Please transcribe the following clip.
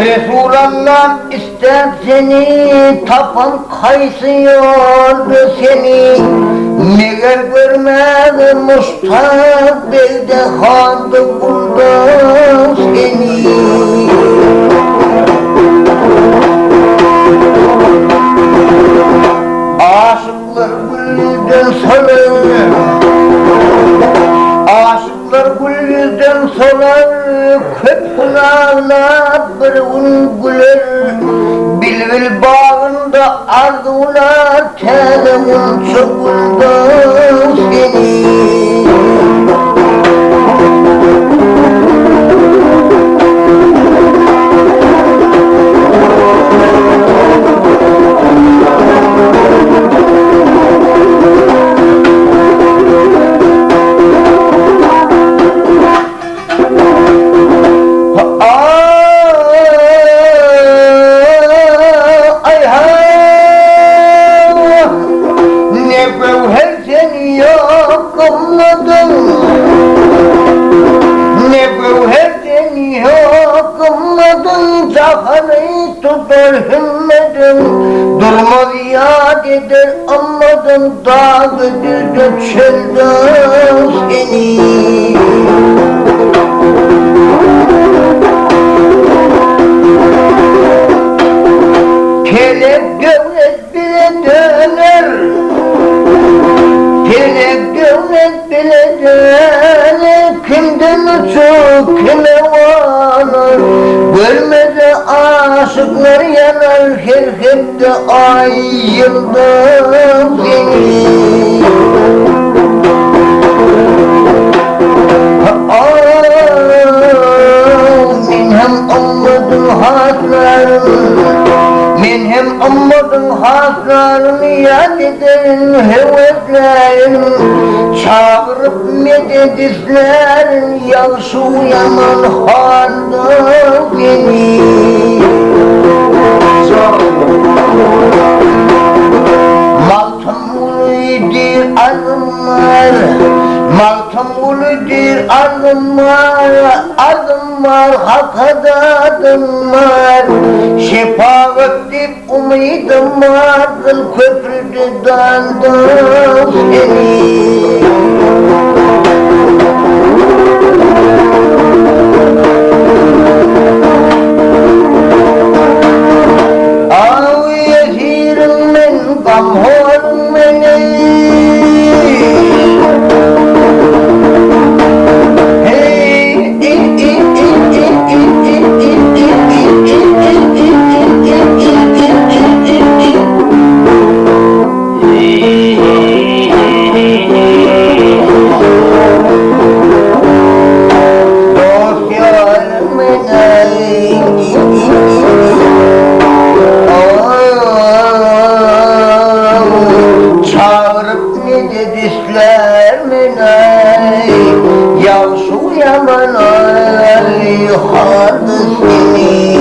Resulallah ister seni, tapan kaysıyordu seni. Meğer görmedi Mustafa Bey'de handı buldu seni. Aşıklar gülden solar, aşıklar gülden solar, köp kulağına bir un güler. Bilbil bağında arzular, telemun çukuldu seni. Tutar himmetim, durmaz yad eder anladım, dağ götürdü çölde seni. Kelek devlet bile döner, kelek devlet bile döner, kimden çok kime varır, görmede aşıklar yanar, her hepte ay yıldız seni. Men hem anladım haslarını, men hem anladım haslarını, yad ederim heveslerim. Çağırıp mededislerin, yavşu yaman halde beni. Maltamuludur arzumlar, maltamuludur arzumlar, arzumlar hakada adımlar. Şefaat dip umidim var, kıl köprüde dandım seni. Yavşu yaman ay hardı seni.